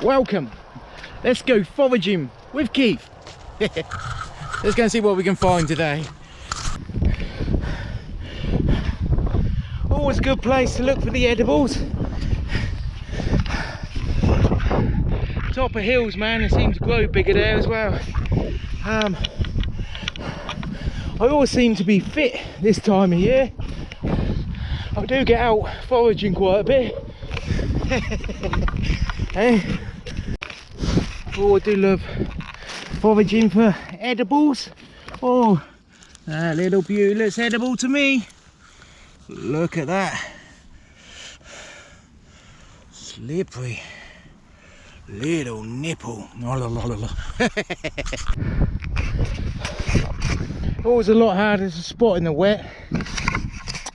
Welcome. Let's go foraging with Keith. Let's go and see what we can find today. Always a good place to look for the edibles. Top of hills, man, they seem to grow bigger there as well. I always seem to be fit this time of year. I do get out foraging quite a bit. Hey. Oh, I do love foraging for edibles. Oh, that little beauty looks edible to me. Look at that. Slippery little nipple. Always a lot harder to spot in the wet.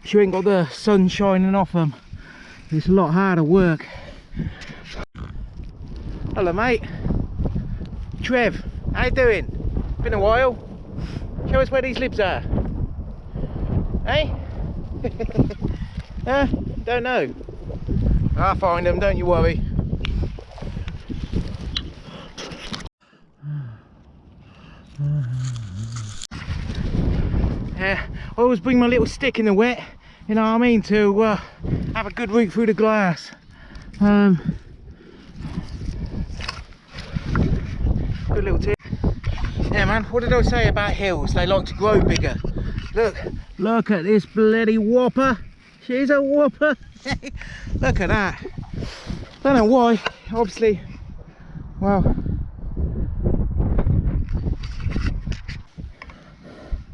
You ain't got the sun shining off them. It's a lot harder work. Hello mate. Trev, how you doing? Been a while. Show us where these libs are. Hey? Huh? Don't know. I'll find them, don't you worry. Yeah, I always bring my little stick in the wet, you know what I mean, to have a good route through the glass. Good little tip. Yeah man, what did I say about hills? They like to grow bigger. Look at this bloody whopper. She's a whopper. Look at that. Don't know why, obviously. Well,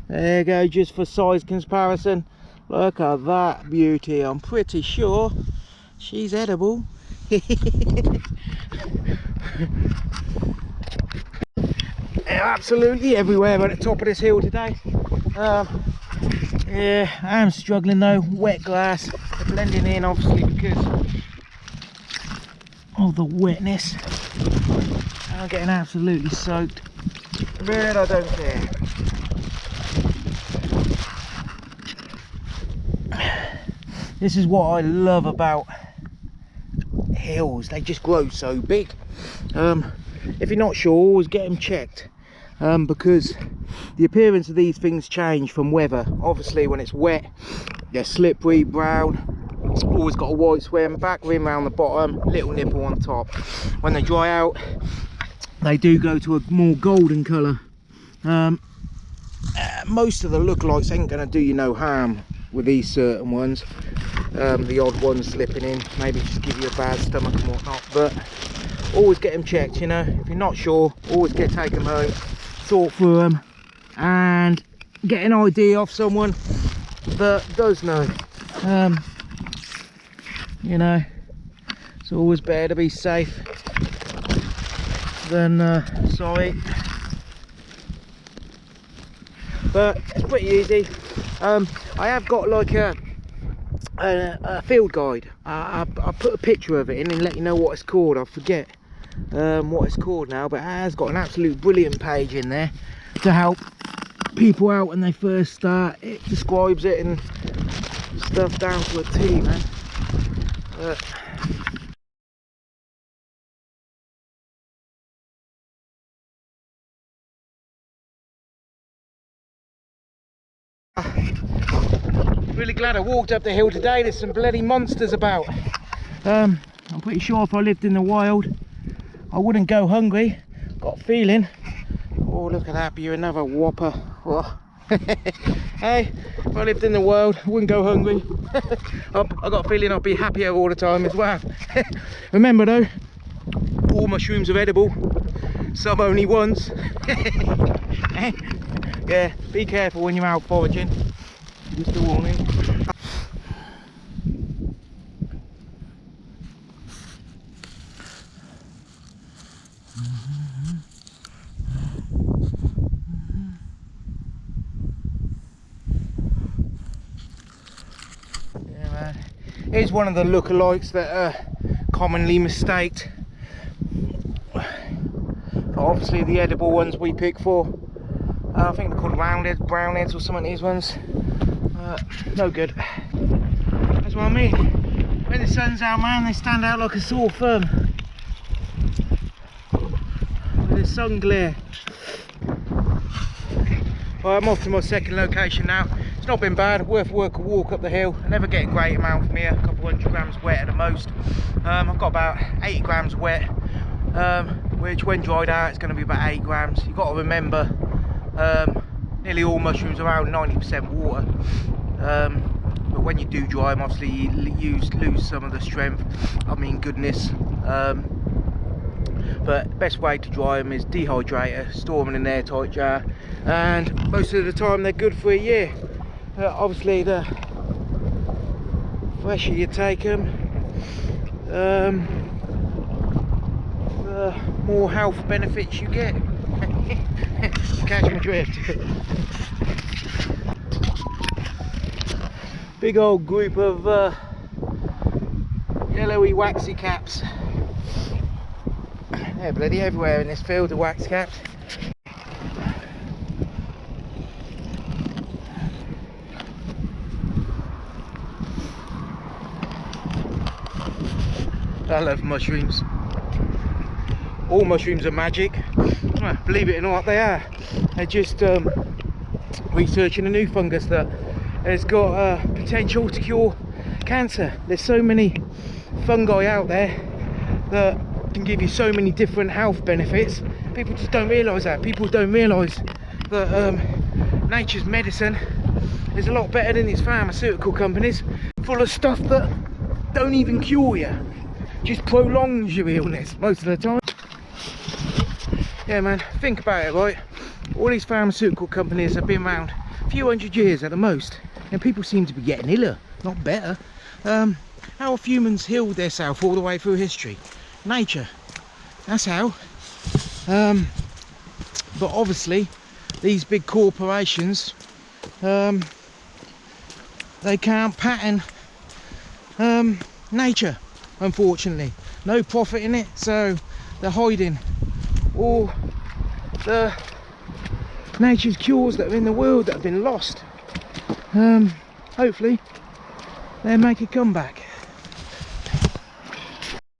there you go, just for size comparison. Look at that beauty. I'm pretty sure she's edible. Absolutely everywhere at the top of this hill today. Yeah, I am struggling though. Wet glass, they're blending in obviously because of the wetness. I'm getting absolutely soaked, but I don't care. This is what I love about hills, they just grow so big. If you're not sure, always get them checked, because the appearance of these things change from weather. Obviously when it's wet they're slippery, brown, always got a white swim, back rim around the bottom, little nipple on top. When they dry out they do go to a more golden colour. Most of the lookalikes ain't going to do you no harm with these certain ones. The odd ones slipping in, maybe just give you a bad stomach and whatnot, but always get them checked, you know. If you're not sure, always take them home, sort through them and get an idea off someone that does know. You know, it's always better to be safe than sorry. But it's pretty easy. I have got like a field guide. I put a picture of it in and let you know what it's called. I forget what it's called now, but it has got an absolute brilliant page in there to help people out when they first start. It describes it and stuff down to a T, man. Really glad I walked up the hill today. There's some bloody monsters about. I'm pretty sure if I lived in the wild I wouldn't go hungry. Got a feeling. Oh, look at that, you're another whopper. Oh. Hey, if I lived in the wild I wouldn't go hungry. I got a feeling I'd be happier all the time as well. Remember though, all mushrooms are edible, some only once. Yeah, be careful when you're out foraging. Just a warning. Yeah, man. Here's one of the lookalikes that are commonly mistaked. Obviously the edible ones we pick for. I think they're called roundheads, brownheads or something, these ones. No good. That's what I mean. When the sun's out, man, they stand out like a sore thumb. the sun glare. Well, I'm off to my second location now. It's not been bad, worth a walk up the hill. I never get a great amount from here, a couple 100 grams wet at the most. I've got about 80 grams wet, which when dried out it's going to be about 8 grams. You've got to remember, nearly all mushrooms are around 90% water. But when you do dry them, obviously you lose some of the strength, I mean goodness. But best way to dry them is dehydrator, store them in an airtight jar, and most of the time they're good for a year. Obviously the fresher you take them, the more health benefits you get. Catch my drift. Big old group of yellowy waxy caps. They're bloody everywhere in this field, the wax caps. I love mushrooms. All mushrooms are magic. Well, believe it or not, they are. They're just researching a new fungus that has got potential to cure cancer. There's so many fungi out there that can give you so many different health benefits. People just don't realise that. People don't realise that nature's medicine is a lot better than these pharmaceutical companies, full of stuff that don't even cure you, just prolongs your illness most of the time. Yeah man, think about it, right? All these pharmaceutical companies have been around a few hundred years at the most, and people seem to be getting iller, not better. How have humans healed themselves all the way through history? Nature, that's how. But obviously these big corporations, they can't pattern nature, unfortunately. No profit in it, so they're hiding all the nature's cures that are in the world that have been lost. Hopefully they'll make a comeback.